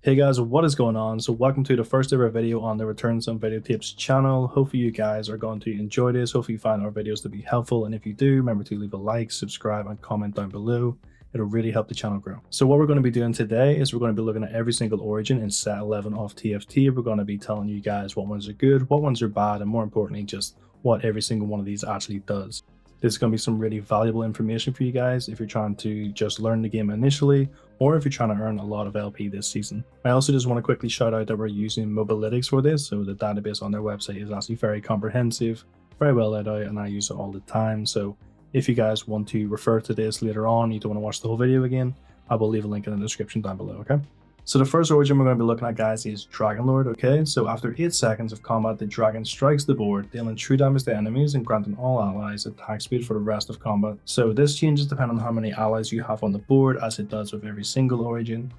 Hey guys, what is going on? So welcome to the first ever video on the Return Some Video Tips channel. Hopefully you guys are going to enjoy this. Hopefully you find our videos to be helpful. And if you do, remember to leave a like, subscribe, and comment down below. It'll really help the channel grow. So what we're going to be doing today is we're going to be looking at every single origin in set 11 of TFT. We're going to be telling you guys what ones are good, what ones are bad, and more importantly, just what every single one of these actually does. This is going to be some really valuable information for you guys if you're trying to just learn the game initially, or if you're trying to earn a lot of LP this season. I also just want to quickly shout out that we're using Mobalytics for this, so the database on their website is actually very comprehensive, very well laid out, and I use it all the time. So if you guys want to refer to this later on, you don't want to watch the whole video again, I will leave a link in the description down below, okay? So the first origin we're going to be looking at, guys, is Dragonlord, okay? So after 8 seconds of combat, the dragon strikes the board, dealing true damage to enemies and granting all allies attack speed for the rest of combat. So this changes depending on how many allies you have on the board, as it does with every single origin.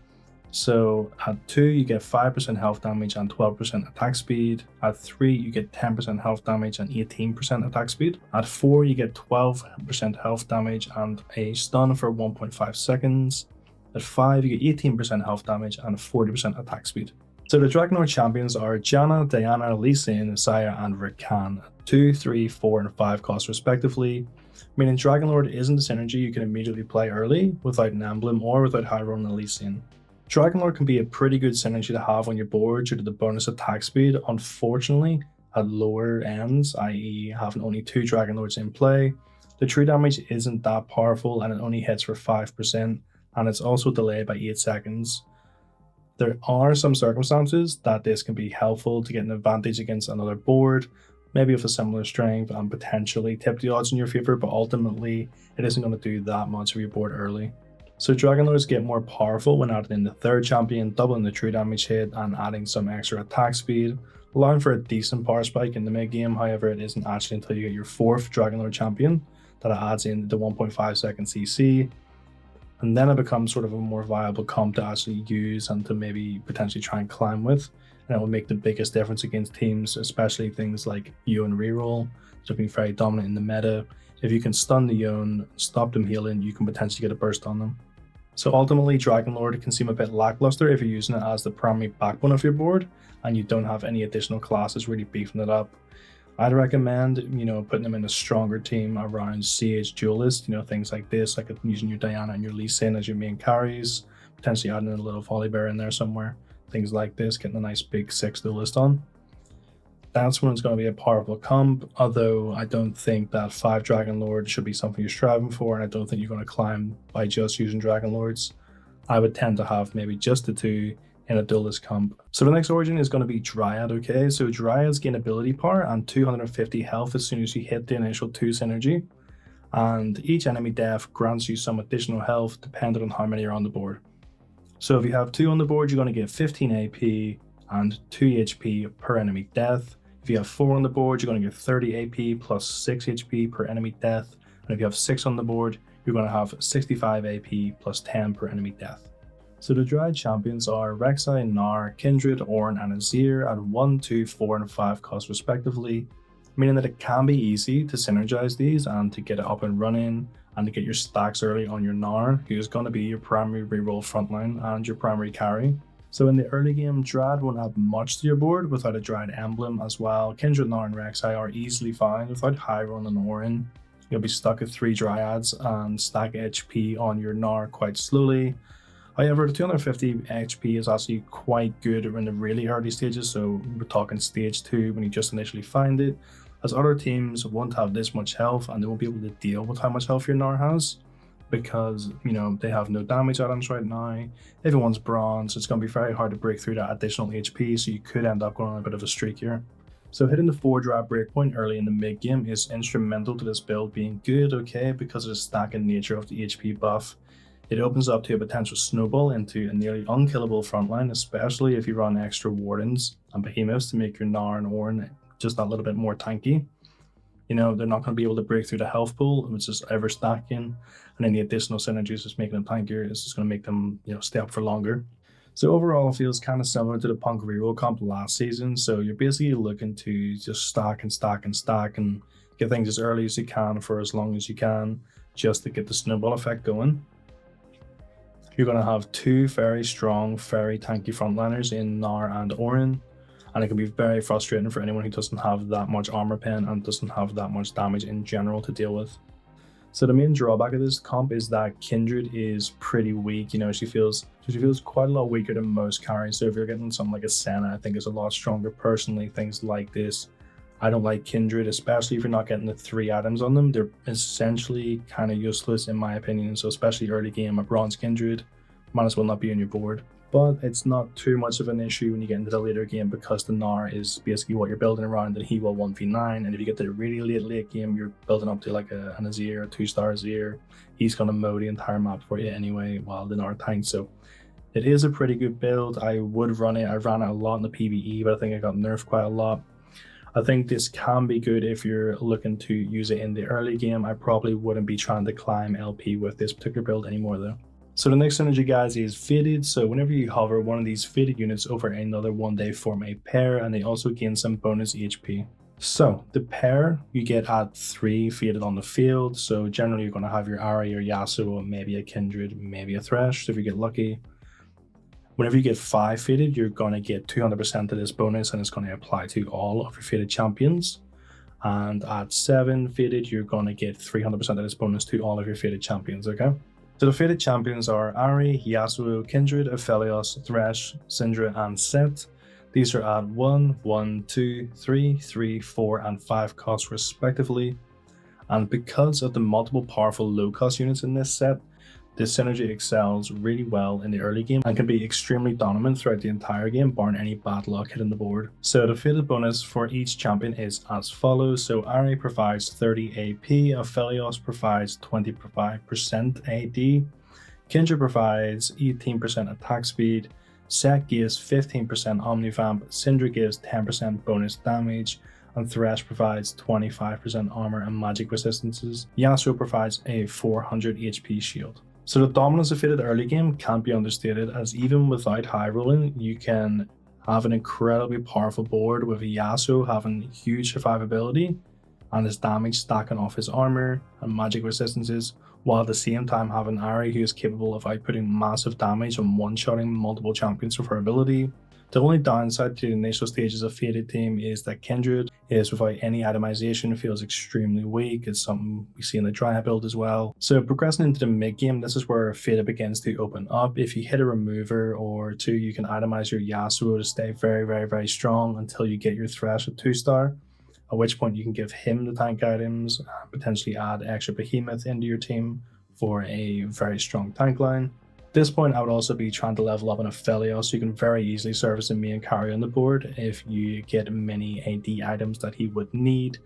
So at 2, you get 5% health damage and 12% attack speed. At 3, you get 10% health damage and 18% attack speed. At 4, you get 12% health damage and a stun for 1.5 seconds. At 5, you get 18% health damage and 40% attack speed. So the Dragonlord champions are Janna, Diana, Lee Sin, Saya, and Rakan at 2, 3, 4, and 5 costs respectively, meaning Dragonlord isn't a synergy you can immediately play early without an emblem or without Hyrule and Lee Sin. Dragonlord can be a pretty good synergy to have on your board due to the bonus attack speed. Unfortunately, at lower ends, i.e. having only 2 Dragonlords in play, the true damage isn't that powerful and it only hits for 5%. And it's also delayed by 8 seconds. There are some circumstances that this can be helpful to get an advantage against another board, maybe with a similar strength, and potentially tip the odds in your favor, but ultimately it isn't going to do that much for your board early. So Dragonlords get more powerful when added in the 3rd champion, doubling the true damage hit and adding some extra attack speed, allowing for a decent power spike in the mid game. However, it isn't actually until you get your 4th Dragonlord champion that it adds in the 1.5 second CC. And then it becomes sort of a more viable comp to actually use and to maybe potentially try and climb with. And it will make the biggest difference against teams, especially things like Yone reroll, which have been very dominant in the meta. If you can stun the Yone, stop them healing, you can potentially get a burst on them. So ultimately, Dragonlord can seem a bit lackluster if you're using it as the primary backbone of your board and you don't have any additional classes really beefing it up. I'd recommend, putting them in a stronger team around CH duelist, things like this, like using your Diana and your Lee Sin as your main carries, potentially adding a little Volibear in there somewhere, things like this, getting a nice big 6 duelist on. That's when it's going to be a powerful comp, although I don't think that 5 Dragonlord should be something you're striving for, and I don't think you're going to climb by just using Dragonlords. I would tend to have maybe just the 2 in a duelist comp. So the next origin is going to be Dryad, okay? So Dryads gain ability power and 250 health as soon as you hit the initial 2 synergy. And each enemy death grants you some additional health depending on how many are on the board. So if you have 2 on the board, you're going to get 15 AP and 2 HP per enemy death. If you have 4 on the board, you're going to get 30 AP plus 6 HP per enemy death. And if you have 6 on the board, you're going to have 65 AP plus 10 per enemy death. So the Dryad champions are Rek'Sai, Gnar, Kindred, Ornn, and Azir at 1, 2, 4, and 5 costs respectively, meaning that it can be easy to synergize these and to get it up and running and to get your stacks early on your Gnar, who is going to be your primary reroll frontline and your primary carry. So in the early game, Dryad won't add much to your board without a Dryad emblem as well. Kindred, Gnar, and Rek'Sai are easily found without Hyrule and Ornn. You'll be stuck at 3 Dryads and stack HP on your Gnar quite slowly. However, the 250 HP is actually quite good in the really early stages, so we're talking stage 2 when you just initially find it, as other teams won't have this much health and they won't be able to deal with how much health your Gnar has, because they have no damage items right now. Everyone's bronze, it's going to be very hard to break through that additional HP, so you could end up going on a bit of a streak here. So hitting the 4 Dryad breakpoint early in the mid game is instrumental to this build being good, okay, because of the stacking nature of the HP buff. It opens up to a potential snowball into a nearly unkillable frontline, especially if you run extra Wardens and Behemoths to make your Gnar and Ornn just that little bit more tanky. They're not going to be able to break through the health pool, which is ever stacking, and any additional synergies just making them tankier is just going to make them stay up for longer. So overall, it feels kind of similar to the Punk reroll comp last season. So you're basically looking to just stack and stack and stack and get things as early as you can for as long as you can, just to get the snowball effect going. you're going to have two very strong, very tanky frontliners in Nar and Orin, and it can be very frustrating for anyone who doesn't have that much armor pen and doesn't have that much damage in general to deal with. So the main drawback of this comp is that Kindred is pretty weak. You know, she feels quite a lot weaker than most carries. So if you're getting something like a Senna, I think is a lot stronger personally. Things like this, I don't like Kindred, especially if you're not getting the 3 items on them. They're essentially kind of useless in my opinion. So especially early game, a bronze Kindred might as well not be on your board. But it's not too much of an issue when you get into the later game, because the Nar is basically what you're building around, and he will 1v9, and if you get to the really late game, you're building up to like an Azir, a 2-star Azir. He's going to mow the entire map for you anyway while the Nar tanks. So it is a pretty good build. I would run it. I ran it a lot in the PvE, but I think it got nerfed quite a lot. I think this can be good if you're looking to use it in the early game. I probably wouldn't be trying to climb LP with this particular build anymore though. So the next synergy, guys, is Fated. So whenever you hover one of these Fated units over another one, they form a pair, and they also gain some bonus HP. So the pair, you get at 3 Fated on the field. So generally you're going to have your Ahri, your Yasuo, maybe a Kindred, maybe a Thresh, so if you get lucky. Whenever you get 5 Fated, you're going to get 200% of this bonus, and it's going to apply to all of your Fated champions. And at 7 Fated, you're going to get 300% of this bonus to all of your Fated champions, okay? So the Fated champions are Ahri, Yasuo, Kindred, Aphelios, Thresh, Syndra, and Set. These are at 1, 1, 2, 3, 3, 4, and 5 costs respectively. And because of the multiple powerful low cost units in this set, this synergy excels really well in the early game and can be extremely dominant throughout the entire game, barring any bad luck hitting the board. So the Fated bonus for each champion is as follows. So Ahri provides 30 AP, Aphelios provides 25% AD, Kindred provides 18% attack speed, Set gives 15% Omnivamp, Syndra gives 10% bonus damage, and Thresh provides 25% armor and magic resistances. Yasuo provides a 400 HP shield. So the dominance of Fated early game can't be understated, as even without high rolling, you can have an incredibly powerful board with Yasuo having huge survivability and his damage stacking off his armor and magic resistances, while at the same time having Ahri who is capable of outputting massive damage and one-shotting multiple champions with her ability. The only downside to the initial stages of Fated team is that Kindred is without any itemization, feels extremely weak. It's something we see in the Dryad build as well. So progressing into the mid game, this is where Fated begins to open up. If you hit a remover or 2, you can itemize your Yasuo to stay very strong until you get your Thresh at 2-star, at which point you can give him the tank items, potentially add extra Behemoth into your team for a very strong tank line. At this point, I would also be trying to level up an Aphelios, so you can very easily service a main carry on the board if you get many AD items that he would need.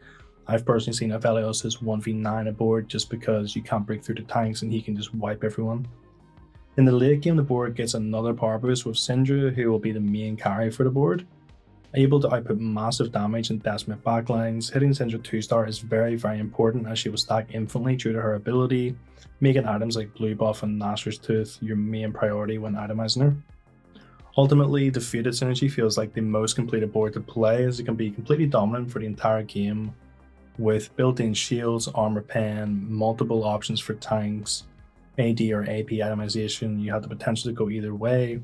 I've personally seen Aphelios as 1v9 aboard just because you can't break through the tanks and he can just wipe everyone. In the late game, the board gets another power boost with Syndra, who will be the main carry for the board. Able to output massive damage and decimate backlines, hitting Syndra 2-star is very important, as she will stack infinitely due to her ability, making items like Blue Buff and Nashor's Tooth your main priority when itemizing her. Ultimately, the Fated synergy feels like the most completed board to play, as it can be completely dominant for the entire game with built-in shields, armor pen, multiple options for tanks, AD or AP itemization. You have the potential to go either way.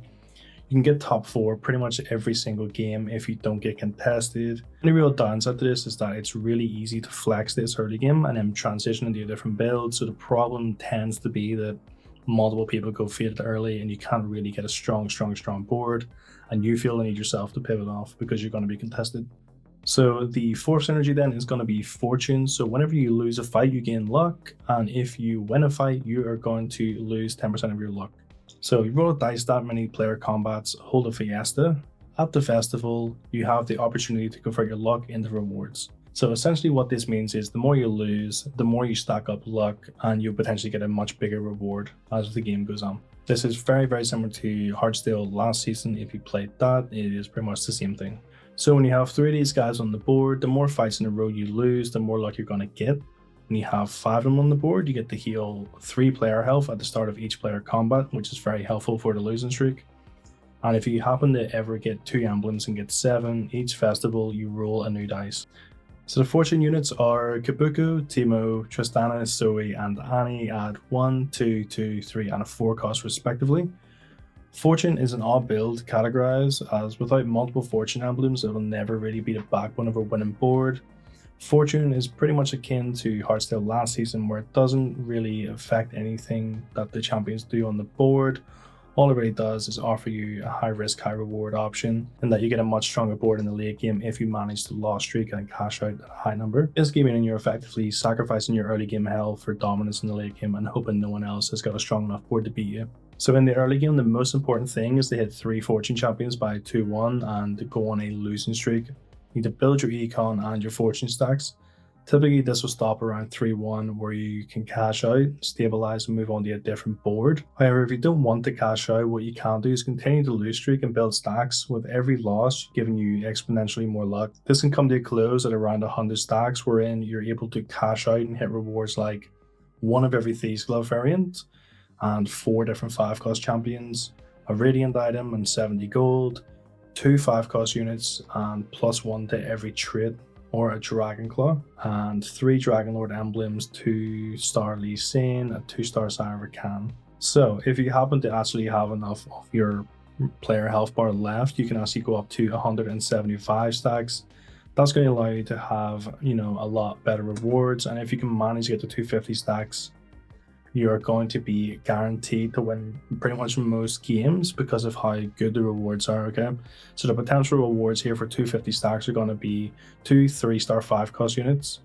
You can get top 4 pretty much every single game if you don't get contested. The real downside to this is that it's really easy to flex this early game and then transition into a different build. So the problem tends to be that multiple people go Fated early and you can't really get a strong board, and you feel the need yourself to pivot off because you're going to be contested. So the fourth synergy then is going to be Fortune. So whenever you lose a fight, you gain luck, and if you win a fight, you are going to lose 10% of your luck. So you roll a dice that many player combats, hold a fiesta. At the festival, you have the opportunity to convert your luck into rewards. So essentially what this means is the more you lose, the more you stack up luck, and you potentially get a much bigger reward as the game goes on. This is very similar to Heartstale last season. If you played that, it is pretty much the same thing. So when you have 3 of these guys on the board, the more fights in a row you lose, the more luck you're going to get. When you have 5 of them on the board, you get to heal 3 player health at the start of each player combat, which is very helpful for the losing streak. And if you happen to ever get 2 emblems and get 7, each festival you roll a new dice. So the fortune units are Kabuko, Teemo, Tristana, Zoe, and Annie at 1, 2, 2, 3, and a 4 cost respectively. Fortune is an odd build categorized as without multiple fortune emblems, it will never really be the backbone of a winning board. Fortune is pretty much akin to Hearthstone last season, where it doesn't really affect anything that the champions do on the board. All it really does is offer you a high risk, high reward option, and that you get a much stronger board in the late game if you manage to loss streak and cash out at a high number. This game, meaning you're effectively sacrificing your early game health for dominance in the late game and hoping no one else has got a strong enough board to beat you. So in the early game, the most important thing is to hit 3 fortune champions by 2-1 and to go on a losing streak. You need to build your econ and your fortune stacks. Typically, this will stop around 3-1 where you can cash out, stabilize, and move on to a different board. However, if you don't want to cash out, what you can do is continue to lose streak and build stacks, with every loss giving you exponentially more luck. This can come to a close at around 100 stacks, wherein you're able to cash out and hit rewards like 1 of every Thieves Glove variant, and 4 different 5-cost champions, a Radiant item and 70 gold, 2 5-cost units, and +1 to every trait, or a Dragonclaw, and 3 Dragonlord emblems, 2-star Lee Sin, a 2-star Sire Rakan. So if you happen to actually have enough of your player health bar left, you can actually go up to 175 stacks. That's going to allow you to have, a lot better rewards, and if you can manage to get to 250 stacks, you're going to be guaranteed to win pretty much most games because of how good the rewards are, okay? So the potential rewards here for 250 stacks are going to be 2 3-star 5-cost units.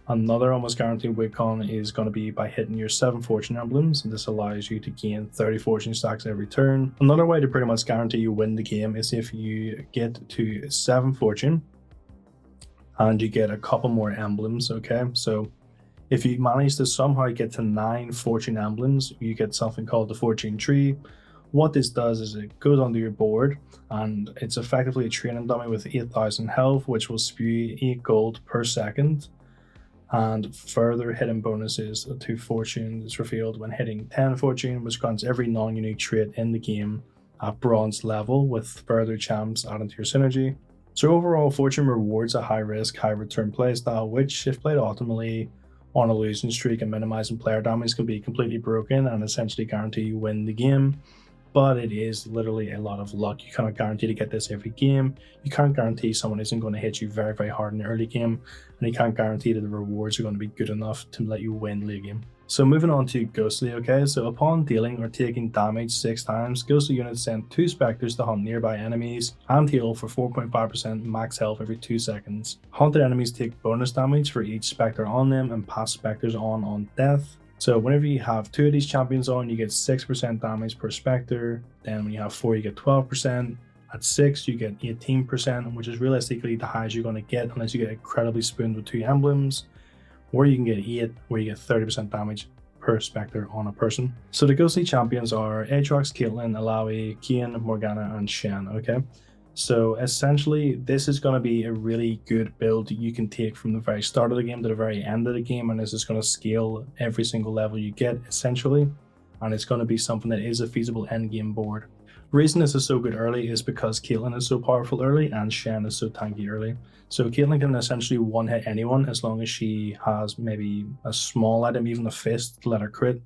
Another almost guaranteed win con is going to be by hitting your 7 fortune emblems, and this allows you to gain 30 fortune stacks every turn. Another way to pretty much guarantee you win the game is if you get to 7 fortune and you get a couple more emblems, okay? So if you manage to somehow get to 9 fortune emblems, you get something called the fortune tree. What this does is it goes onto your board, and it's effectively a training dummy with 8,000 health, which will spew 8 gold per second, and further hidden bonuses to fortune is revealed when hitting 10 fortune, which grants every non-unique trait in the game at bronze level, with further champs added to your synergy. So overall, fortune rewards a high risk, high return playstyle, which if played optimally on a losing streak and minimizing player damage can be completely broken and essentially guarantee you win the game. But it is literally a lot of luck. You cannot guarantee to get this every game. You can't guarantee someone isn't going to hit you very, very hard in the early game, and you can't guarantee that the rewards are going to be good enough to let you win late game. So moving on to Ghostly, okay? So upon dealing or taking damage 6 times, Ghostly units send 2 specters to hunt nearby enemies and heal for 4.5% max health every 2 seconds. Hunted enemies take bonus damage for each specter on them and pass specters on death. So whenever you have 2 of these champions on, you get 6% damage per specter. Then when you have 4, you get 12%. At 6, you get 18%, which is realistically the highest you're going to get unless you get incredibly spooned with 2 emblems. Or you can get 8, where you get 30% damage per specter on a person. So the Ghostly champions are Aatrox, Caitlyn, Alawi, Kian, Morgana, and Shen, okay? So essentially, this is going to be a really good build you can take from the very start of the game to the very end of the game, and this is going to scale every single level you get, essentially. And it's going to be something that is a feasible end game board. The reason this is so good early is because Caitlyn is so powerful early and Shen is so tanky early. So Caitlyn can essentially one-hit anyone as long as she has maybe a small item, even a fist, to let her crit.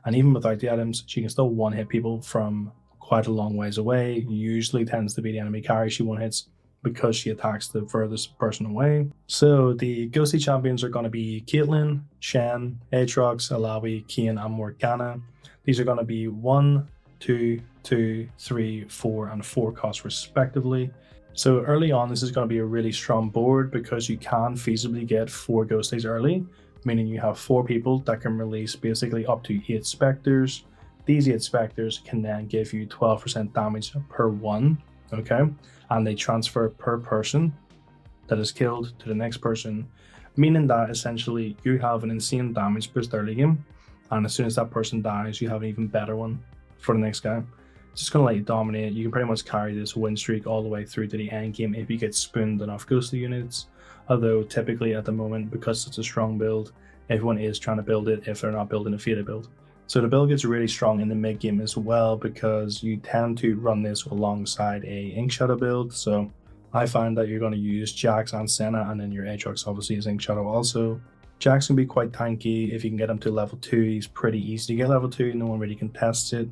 And even without the items, she can still one-hit people from quite a long ways away. Usually tends to be the enemy carry she one-hits because she attacks the furthest person away. So the Ghostly champions are going to be Caitlyn, Shen, Aatrox, Alawi, Kian, and Morgana. These are going to be 1, 2, 2, 3, 4, and 4 costs respectively. So early on, this is going to be a really strong board because you can feasibly get 4 Ghostlies early, meaning you have 4 people that can release basically up to 8 specters. These 8 specters can then give you 12% damage per one, okay? And they transfer per person that is killed to the next person, meaning that essentially you have an insane damage boost early game, and as soon as that person dies, you have an even better one for the next guy. It's just going to let you dominate. You can pretty much carry this win streak all the way through to the end game if you get spooned enough Ghostly units. Although typically at the moment, because it's a strong build, everyone is trying to build it if they're not building a Fada build. So the build gets really strong in the mid game as well because you tend to run this alongside a Inkshadow build. So I find that you're going to use Jax and Senna, and then your Aatrox obviously is Inkshadow also. Jax can be quite tanky. If you can get him to level 2, he's pretty easy to get level 2, no one really contests it.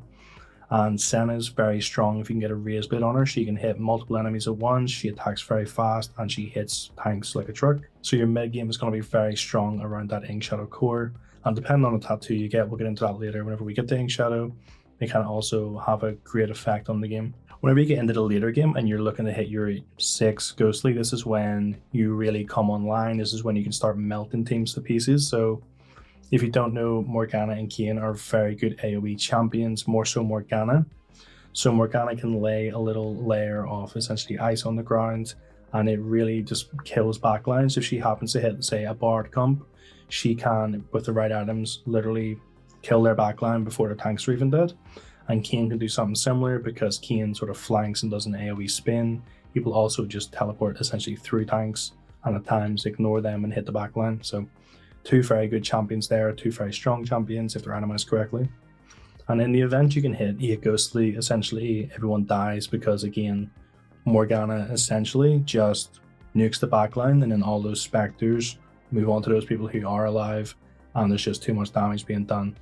And Senna is very strong if you can get a raise blade on her. She can hit multiple enemies at once, she attacks very fast, and she hits tanks like a truck. So your mid game is going to be very strong around that Inkshadow core. And depending on the tattoo you get, we'll get into that later whenever we get to Inkshadow, it can also have a great effect on the game. Whenever you get into the later game and you're looking to hit your 6 Ghostly, this is when you really come online. This is when you can start melting teams to pieces. So if you don't know, Morgana and Kayn are very good AoE champions, more so Morgana. So Morgana can lay a little layer of essentially ice on the ground, and it really just kills backlines. If she happens to hit, say, a Bard comp, she can, with the right items, literally kill their backline before the tanks are even dead. And Kayn can do something similar because Kayn sort of flanks and does an AoE spin. People also just teleport essentially through tanks and at times ignore them and hit the backline. So 2 very good champions there, 2 very strong champions if they're animized correctly. And in the event you can hit 8 Ghostly, essentially everyone dies because, again, Morgana essentially just nukes the backline, and then all those specters move on to those people who are alive, and there's just too much damage being done.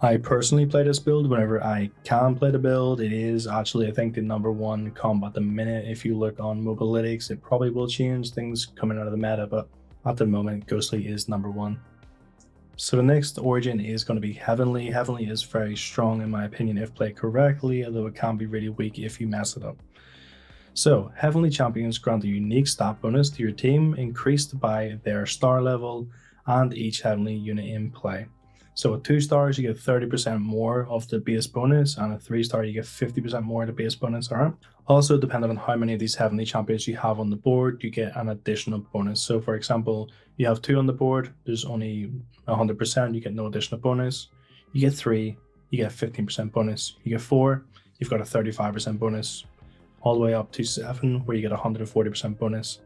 I personally play this build whenever I can play the build. It is actually, I think, the #1 comp at the minute. If you look on Mobalytics, it probably will change things coming out of the meta, but at the moment, Ghostly is #1. So the next origin is going to be Heavenly. Heavenly is very strong in my opinion if played correctly, although it can be really weak if you mess it up. So Heavenly champions grant a unique stat bonus to your team, increased by their star level and each Heavenly unit in play. So at 2 stars, you get 30% more of the base bonus, and at 3 star, you get 50% more of the base bonus. Alright. Also, depending on how many of these Heavenly champions you have on the board, you get an additional bonus. So for example, you have 2 on the board, there's only 100%, you get no additional bonus. You get 3, you get 15% bonus. You get 4, you've got a 35% bonus. All the way up to 7, where you get a 140% bonus.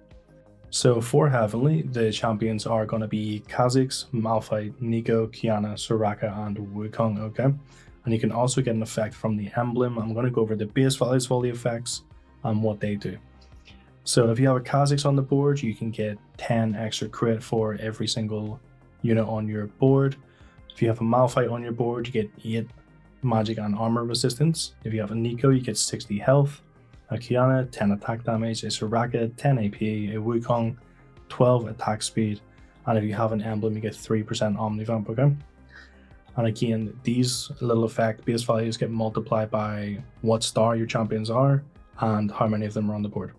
So for Heavenly, the champions are going to be Kha'Zix, Malphite, Neeko, Qiyana, Soraka, and Wukong, okay? And you can also get an effect from the emblem. I'm going to go over the base values of all the effects and what they do. So if you have a Kha'Zix on the board, you can get 10 extra crit for every single unit on your board. If you have a Malphite on your board, you get 8 magic and armor resistance. If you have a Neeko, you get 60 health. A Qiyana, 10 attack damage, a Soraka, 10 AP, a Wukong, 12 attack speed, and if you have an emblem, you get 3% Omnivamp, okay? And again, these little effect base values get multiplied by what star your champions are and how many of them are on the board.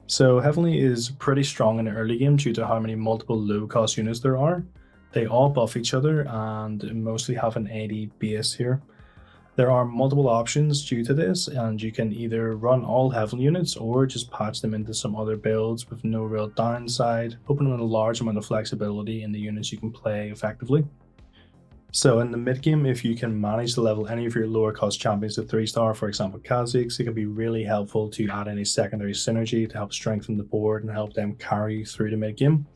So Heavenly is pretty strong in the early game due to how many multiple low cost units there are. They all buff each other and mostly have an 80 base here. There are multiple options due to this, and you can either run all Heavenly units or just patch them into some other builds with no real downside, opening a large amount of flexibility in the units you can play effectively. So in the mid game, if you can manage to level any of your lower cost champions to 3 star, for example Kha'Zix, it can be really helpful to add any secondary synergy to help strengthen the board and help them carry through the mid game.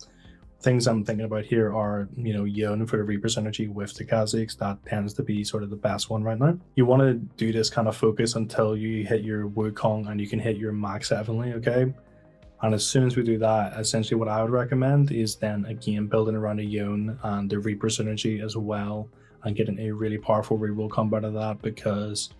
Things I'm thinking about here are, Yone for the Reaper synergy with the Kha'Zix. That tends to be sort of the best one right now. You want to do this kind of focus until you hit your Wukong and you can hit your max Heavenly, okay? And as soon as we do that, essentially what I would recommend is then again building around a Yone and the Reaper synergy as well, and getting a really powerful reroll combo out of that, because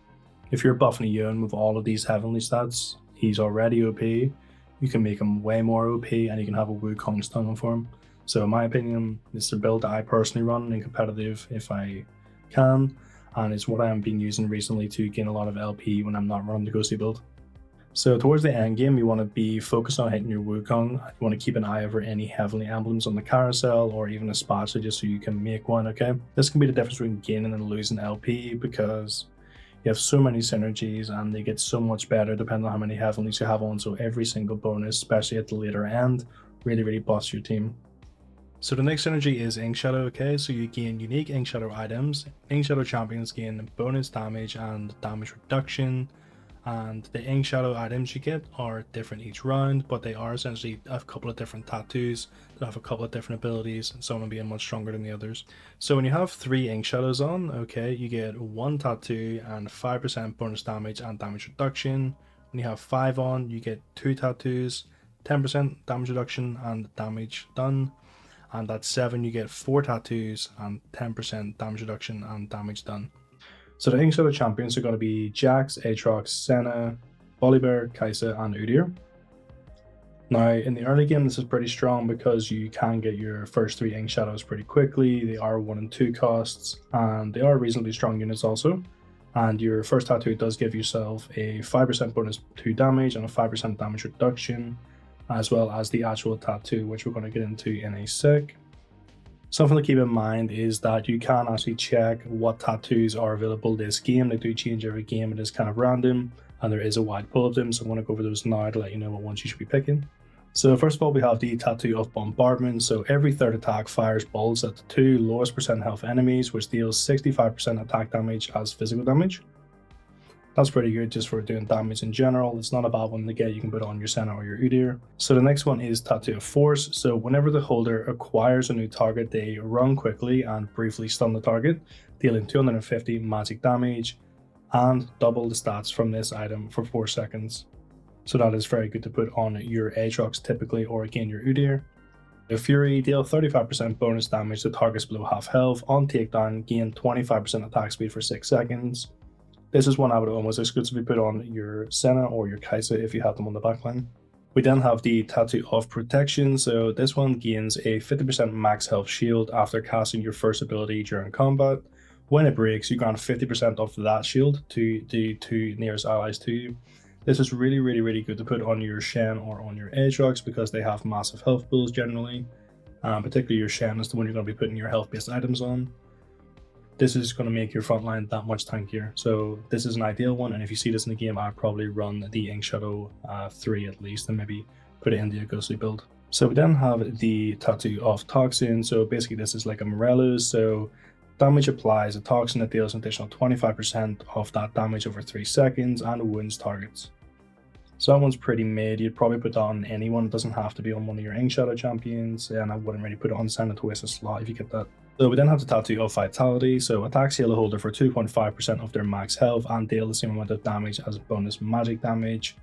if you're buffing a Yone with all of these Heavenly stats, he's already OP. You can make him way more OP and you can have a Wukong stun on for him. So in my opinion, it's the build that I personally run in competitive if I can, and it's what I've been using recently to gain a lot of LP when I'm not running the Ghostly build. So towards the end game, you want to be focused on hitting your Wukong. You want to keep an eye over any Heavenly emblems on the carousel or even a spatula just so you can make one, okay? This can be the difference between gaining and losing LP, because you have so many synergies and they get so much better depending on how many Heavenlies you have on. So every single bonus, especially at the later end, really buffs your team. So the next synergy is Inkshadow, okay? So you gain unique Inkshadow items. Inkshadow champions gain bonus damage and damage reduction. And the Inkshadow items you get are different each round, but they are essentially a couple of different tattoos that have a couple of different abilities, and some of them being much stronger than the others. So when you have 3 Inkshadows on, okay, you get 1 tattoo and 5% bonus damage and damage reduction, When you have 5 on, you get 2 tattoos, 10% damage reduction and damage done. And at 7, you get 4 tattoos and 10% damage reduction and damage done. So the Inkshadow champions are going to be Jax, Aatrox, Senna, Volibear, Kai'Sa, and Udyr. Now, in the early game, this is pretty strong because you can get your first 3 Inkshadows pretty quickly. They are 1 and 2 costs, and they are reasonably strong units also. And your first tattoo does give yourself a 5% bonus to damage and a 5% damage reduction, as well as the actual tattoo, which we're going to get into in a sec. Something to keep in mind is that you can actually check what tattoos are available this game. They do change every game, it is kind of random, and there is a wide pool of them, so I'm going to go over those now to let you know what ones you should be picking. So first of all, we have the Tattoo of Bombardment. So every third attack fires bolts at the 2 lowest percent health enemies, which deals 65% attack damage as physical damage. That's pretty good just for doing damage in general. It's not a bad one to get. You can put on your Senna or your Udyr. So the next one is Tattoo of Force. So whenever the holder acquires a new target, they run quickly and briefly stun the target, dealing 250 magic damage and double the stats from this item for 4 seconds. So that is very good to put on your Aatrox typically, or again your Udyr. The Fury, deal 35% bonus damage to targets below half health. On takedown, gain 25% attack speed for 6 seconds. This is one I would almost exclusively put on your Senna or your Kai'Sa if you have them on the backline. We then have the Tattoo of Protection. So this one gains a 50% max health shield after casting your first ability during combat. When it breaks, you grant 50% of that shield to the 2 nearest allies to you. This is really good to put on your Shen or on your Aatrox because they have massive health pools generally. Particularly your Shen is the one you're going to be putting your health based items on. This is going to make your front line that much tankier. So this is an ideal one, and if you see this in the game, I'd probably run the Inkshadow 3 at least and maybe put it into a ghostly build. So we then have the Tattoo of Toxin. So basically this is like a Morello's. So damage applies a toxin that deals an additional 25% of that damage over 3 seconds and wounds targets. So that one's pretty mid. You'd probably put that on anyone. It doesn't have to be on one of your Inkshadow champions, and I wouldn't really put it on Senna to waste a slot if you get that. So we then have the Tattoo of Vitality. So attacks heal a holder for 2.5% of their max health and deal the same amount of damage as bonus magic damage.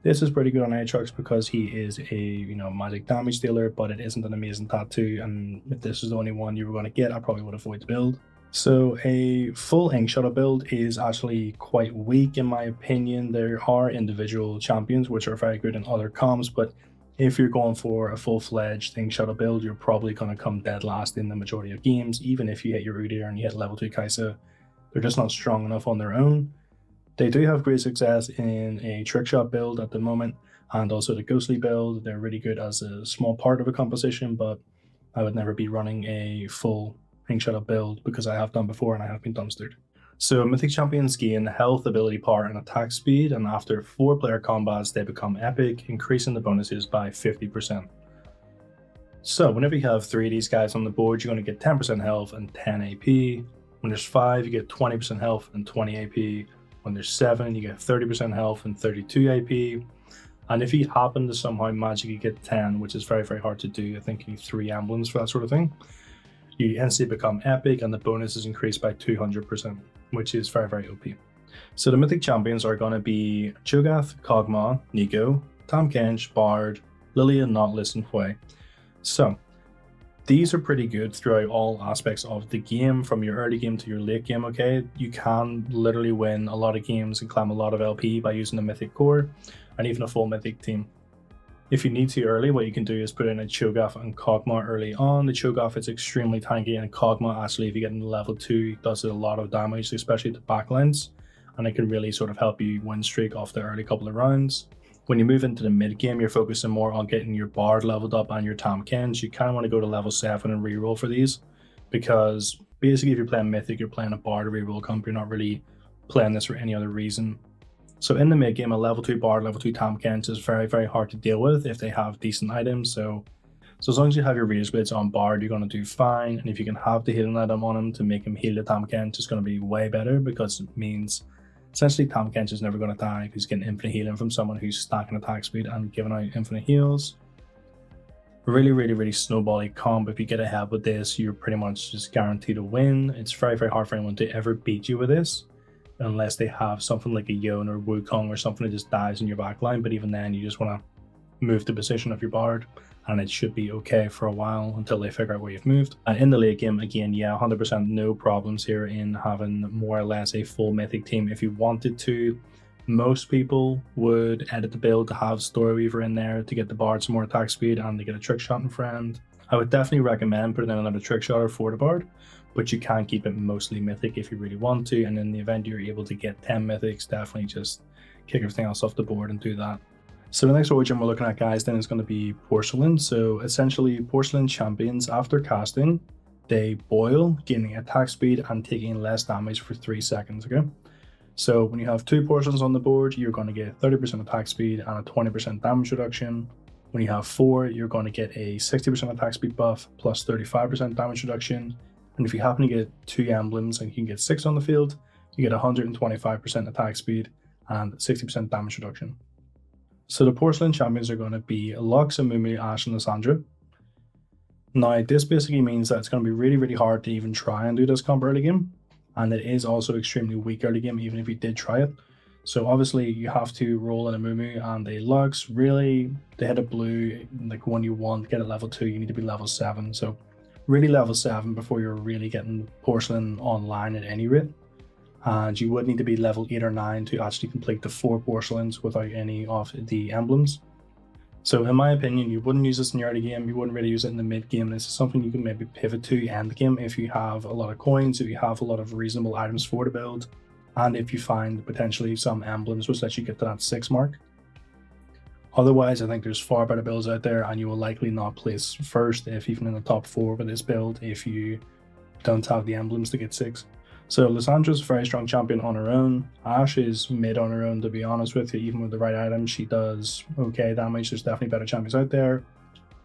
This is pretty good on Aatrox because he is a magic damage dealer, but it isn't an amazing tattoo, and if this is the only one you were going to get, I probably would avoid the build. So a full Inkshadow build is actually quite weak in my opinion. There are individual champions which are very good in other comps, but if you're going for a full-fledged Inkshadow build, you're probably going to come dead last in the majority of games. Even if you hit your Udyr and you hit level 2 Kai'Sa, they're just not strong enough on their own. They do have great success in a trickshot build at the moment, and also the ghostly build. They're really good as a small part of a composition, but I would never be running a full Inkshadow build because I have done before and I have been dumpstered. So Mythic champions gain health, ability power, and attack speed, and after 4-player combats they become epic, increasing the bonuses by 50%. So whenever you have 3 of these guys on the board, you're going to get 10% health and 10 AP. When there's 5, you get 20% health and 20 AP. When there's 7, you get 30% health and 32 AP. And if you happen to somehow magically get 10, which is very hard to do, I think you need 3 emblems for that sort of thing, you instantly become epic and the bonus is increased by 200%, which is very OP. So the Mythic champions are going to be Cho'Gath, Kog'Maw, Neeko, Tahm Kench, Bard, Lillian, Nautilus, and Hui. So these are pretty good throughout all aspects of the game, from your early game to your late game, okay? You can literally win a lot of games and climb a lot of LP by using the Mythic core and even a full Mythic team. If you need to early, what you can do is put in a Cho'Gath and Kog'Maw early on. The Cho'Gath is extremely tanky, and Kog'Maw actually, if you get into level 2, does a lot of damage, especially to backlines, and it can really sort of help you win streak off the early couple of rounds. When you move into the mid game, you're focusing more on getting your Bard leveled up and your Tahm Kench. You kind of want to go to level 7 and reroll for these, because basically if you're playing Mythic, you're playing a Bard reroll comp, you're not really playing this for any other reason. So in the mid game, a level 2 Bard, level 2 Tahm Kench is very hard to deal with if they have decent items. So as long as you have your Rage Blades on Bard, you're going to do fine. And if you can have the healing item on him to make him heal the Tahm Kench, it's going to be way better, because it means essentially Tahm Kench is never going to die because he's getting infinite healing from someone who's stacking attack speed and giving out infinite heals. Really snowbally comp. If you get ahead with this, you're pretty much just guaranteed to win. It's very hard for anyone to ever beat you with this. unless they have something like a Yone or Wukong or something that just dies in your backline. But even then, you just want to move the position of your Bard, and it should be okay for a while until they figure out where you've moved. And in the late game, again, yeah, 100% no problems here in having more or less a full Mythic team if you wanted to. Most people would edit the build to have Storyweaver in there to get the Bard some more attack speed and to get a trick shot in friend. I would definitely recommend putting in another trick shotter for the Bard, but you can keep it mostly Mythic if you really want to, and in the event you're able to get 10 Mythics, definitely just kick everything else off the board and do that. So the next origin we're looking at, guys, then is going to be Porcelain. So essentially, Porcelain champions, after casting, they boil, gaining attack speed and taking less damage for 3 seconds, okay? So when you have 2 Porcelains on the board, you're going to get 30% attack speed and a 20% damage reduction. When you have 4, you're going to get a 60% attack speed buff plus 35% damage reduction. And if you happen to get 2 emblems and you can get 6 on the field, you get 125% attack speed and 60% damage reduction. So the Porcelain champions are going to be Lux, Amumu, Ashe, and Lissandra. Now, this basically means that it's going to be really, really hard to even try and do this comp early game. And it is also extremely weak early game, even if you did try it. So obviously you have to roll an Amumu and a Lux. Really, to hit a blue, like one you want, get a level 2, you need to be level 7. So really level 7 before you're really getting Porcelain online at any rate. And you would need to be level 8 or 9 to actually complete the 4 Porcelains without any of the emblems. So in my opinion, you wouldn't use this in your early game, you wouldn't really use it in the mid game. This is something you can maybe pivot to end game if you have a lot of coins, if you have a lot of reasonable items for the build, and if you find potentially some emblems which let you get to that 6 mark. Otherwise, I think there's far better builds out there, and you will likely not place first, if even in the top 4 with this build, if you don't have the emblems to get 6. So Lissandra's a very strong champion on her own. Ashe is mid on her own, to be honest with you. Even with the right items, she does okay damage. There's definitely better champions out there.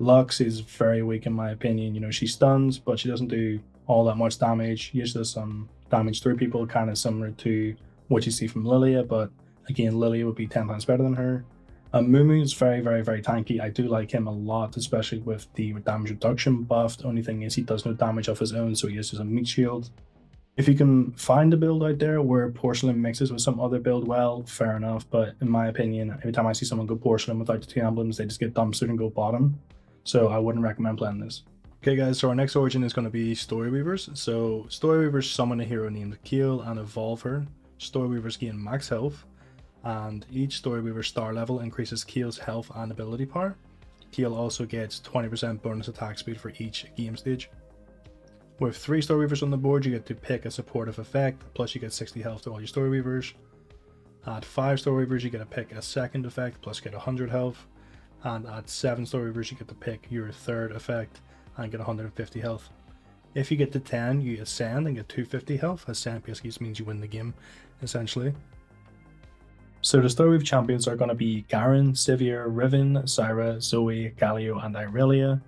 Lux is very weak in my opinion. You know, she stuns, but she doesn't do all that much damage. She just does some damage through people, kind of similar to what you see from Lilia, but again, Lilia would be 10 times better than her. Mumu is very, very, very tanky. I do like him a lot, especially with the damage reduction buff. The only thing is he does no damage of his own, so he is just a meat shield. If you can find a build out there where Porcelain mixes with some other build, well, fair enough. But in my opinion, every time I see someone go Porcelain without the 2 emblems, they just get dumpstered and go bottom. So I wouldn't recommend playing this. Okay guys, so our next origin is going to be Storyweavers. So Storyweavers summon a hero named Keel and evolve her. Storyweavers gain max health, and each Storyweaver star level increases Keel's health and ability power. Keel also gets 20% bonus attack speed for each game stage. With 3 Storyweavers on the board, you get to pick a supportive effect, plus you get 60 health to all your Storyweavers. At 5 Storyweavers, you get to pick a second effect, plus get 100 health. And at 7 Storyweavers, you get to pick your third effect and get 150 health. If you get to 10, you ascend and get 250 health. Ascend basically just means you win the game, essentially. So the Storyweave champions are going to be Garen, Sivir, Riven, Zyra, Zoe, Galio, and Irelia.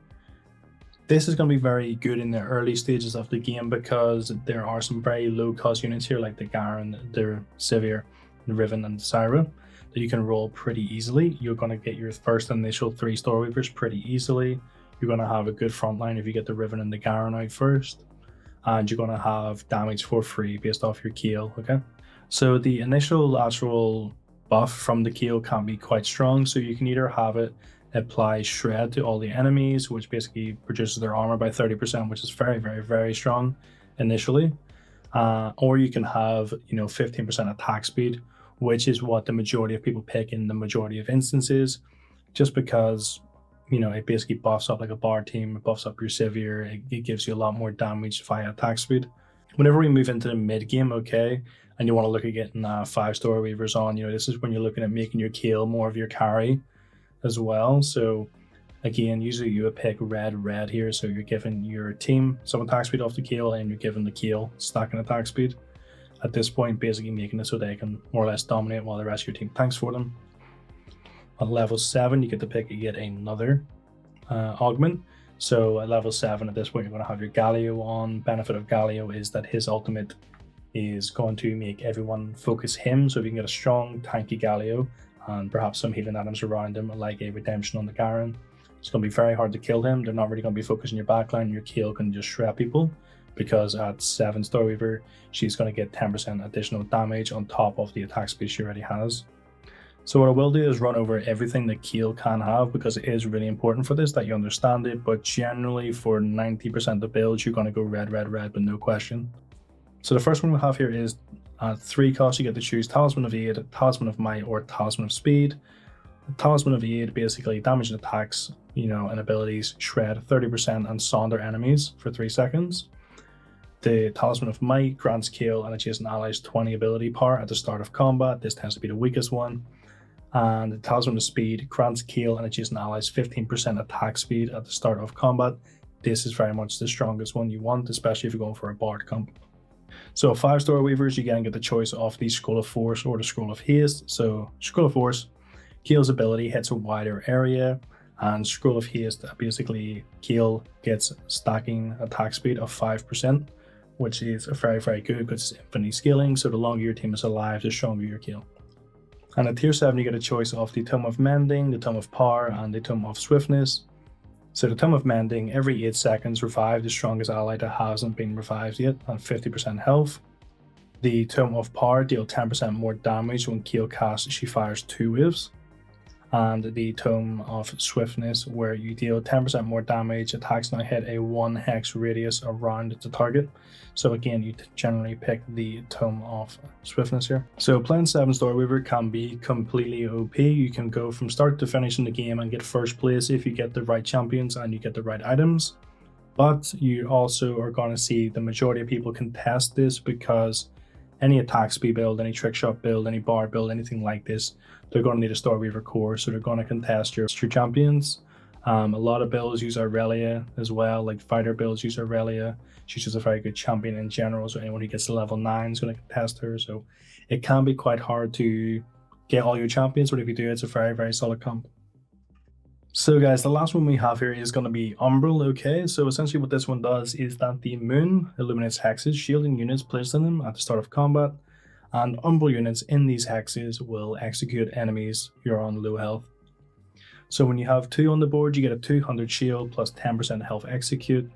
This is going to be very good in the early stages of the game because there are some very low cost units here like the Garen, the Sivir, the Riven, and the Zyra that you can roll pretty easily. You're going to get your first initial 3 Storyweavers pretty easily. You're going to have a good front line if you get the Riven and the Garen out first. And you're going to have damage for free based off your Keel, okay? So the initial actual buff from the Keel can be quite strong, so you can either have it apply shred to all the enemies, which basically reduces their armor by 30%, which is very, very, very strong initially. Or you can have, 15% attack speed, which is what the majority of people pick in the majority of instances, just because, it basically buffs up like a Bard team, it buffs up your Sivir, it gives you a lot more damage via attack speed. Whenever we move into the mid game, okay, and you want to look at getting 5 Storyweavers on, this is when you're looking at making your Keel more of your carry as well. So again, usually you would pick red here, so you're giving your team some attack speed off the Keel and you're giving the Keel stacking attack speed at this point, basically making it so they can more or less dominate while the rest of your team tanks for them. At level 7 you get to pick yet another augment. So at level 7 at this point you're going to have your Galio on. Benefit of Galio is that his ultimate is going to make everyone focus him, so if you can get a strong tanky Galio and perhaps some healing items around him like a redemption on the Garen, it's going to be very hard to kill him. They're not really going to be focusing your backline. Your Keel can just shred people because at 7 Storyweaver, she's going to get 10% additional damage on top of the attack speed she already has. So what I will do is run over everything that Keel can have, because it is really important for this that you understand it, but generally for 90% of builds, you're going to go red, red, red, but no question. So the first one we have here is at 3 costs, you get to choose Talisman of Aid, Talisman of Might, or Talisman of Speed. The Talisman of Aid basically damage and attacks, and abilities shred 30% and sonder enemies for 3 seconds. The Talisman of Might grants Keel and adjacent allies 20 ability power at the start of combat. This tends to be the weakest one. And the Talisman of Speed grants Keel and adjacent allies 15% attack speed at the start of combat. This is very much the strongest one you want, especially if you're going for a Bard comp. So 5 Storyweavers, you can get the choice of the Scroll of Force or the Scroll of Haste. So Scroll of Force, Keel's ability hits a wider area, and Scroll of Haste, basically Keel gets stacking attack speed of 5%, which is very, very good because it's infinitely scaling. So the longer your team is alive, the stronger your Keel. And at tier 7, you get a choice of the Tome of Mending, the Tome of Power, and the Tome of Swiftness. So the Tome of Mending, every 8 seconds, revive the strongest ally that hasn't been revived yet at 50% health. The Tome of Power deal 10% more damage when Keel casts, she fires 2 waves. And the Tome of Swiftness, where you deal 10% more damage, attacks now hit a 1 hex radius around the target. So again, you generally pick the Tome of Swiftness here. So playing 7 Storyweaver can be completely OP. You can go from start to finish in the game and get first place if you get the right champions and you get the right items. But you also are going to see the majority of people contest this, because any attack speed build, any trick shot build, any bar build, anything like this, they're going to need a Storyweaver core, so they're going to contest your champions. A lot of builds use Aurelia as well, like fighter builds use Aurelia. She's just a very good champion in general, so anyone who gets to level 9 is going to contest her. So it can be quite hard to get all your champions, but if you do, it's a very, very solid comp. So guys, the last one we have here is going to be Umbral. Okay, so essentially what this one does is that the moon illuminates hexes, shielding units placed in them at the start of combat, and Umbral units in these hexes will execute enemies who are on low health. So when you have 2 on the board, you get a 200 shield plus 10% health execute.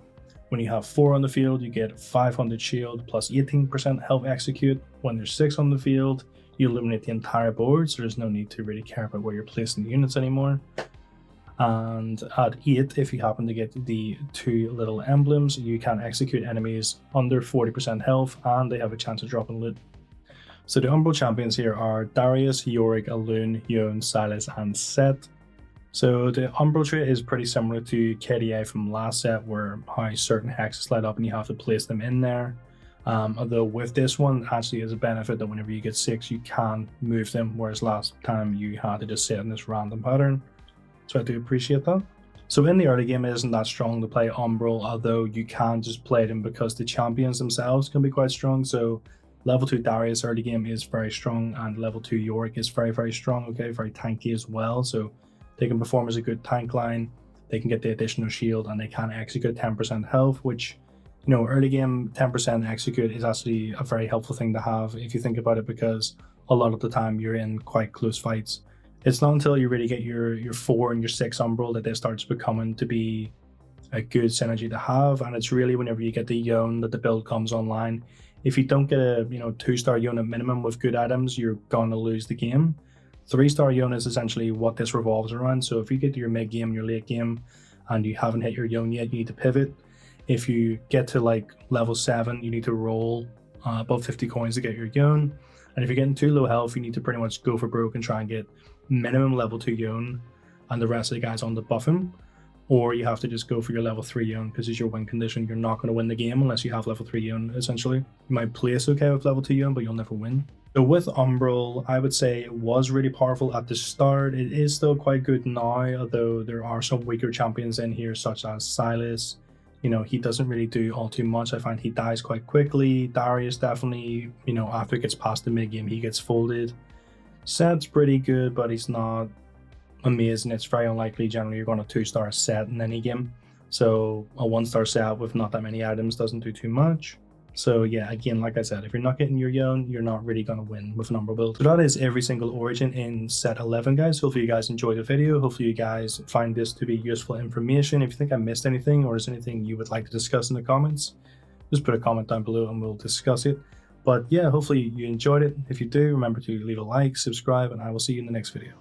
When you have 4 on the field, you get 500 shield plus 18% health execute. When there's 6 on the field, you illuminate the entire board, so there's no need to really care about where you're placing the units anymore. And at 8, if you happen to get the 2 little emblems, you can execute enemies under 40% health, and they have a chance of dropping loot. So the Umbral champions here are Darius, Yorick, Alun, Yone, Silas, and Set. So the Umbral trait is pretty similar to KDA from last set, where how certain hexes light up and you have to place them in there. Although with this one, actually is a benefit that whenever you get 6, you can move them, whereas last time you had to just sit in this random pattern. So I do appreciate that. So in the early game, it isn't that strong to play Umbral, although you can just play them because the champions themselves can be quite strong. So level 2 Darius early game is very strong, and level 2 Yorick is very, very strong, okay, very tanky as well. So they can perform as a good tank line, they can get the additional shield, and they can execute 10% health, which, early game 10% execute is actually a very helpful thing to have if you think about it, because a lot of the time you're in quite close fights. It's not until you really get your 4 and your 6 Umbral that they starts becoming to be a good synergy to have, and it's really whenever you get the Yone that the build comes online. If you don't get a 2-star Yone at minimum with good items, you're gonna lose the game. 3-star Yone is essentially what this revolves around. So if you get to your mid game, your late game, and you haven't hit your Yone yet, you need to pivot. If you get to like level 7, you need to roll above 50 coins to get your Yone. And if you're getting too low health, you need to pretty much go for broke and try and get minimum level 2 Yone, and the rest of the guys on the buff him. Or you have to just go for your level 3 Yone, because it's your win condition. You're not going to win the game unless you have level 3 Yone, essentially. You might place okay with level 2 Yone, but you'll never win. So with Umbral, I would say it was really powerful at the start. It is still quite good now, although there are some weaker champions in here, such as Silas. He doesn't really do all too much. I find he dies quite quickly. Darius definitely, after it gets past the mid game, he gets folded. Set's pretty good, but he's not amazing. It's very unlikely generally you're going to 2-star Set in any game. So a 1-star Set with not that many items doesn't do too much. So yeah, again, like I said, if you're not getting your Yone, you're not really going to win with an Umbral build. So that is every single origin in set 11, guys. Hopefully you guys enjoyed the video. Hopefully you guys find this to be useful information. If you think I missed anything, or is anything you would like to discuss in the comments, just put a comment down below and we'll discuss it. But yeah, hopefully you enjoyed it. If you do, remember to leave a like, subscribe, and I will see you in the next video.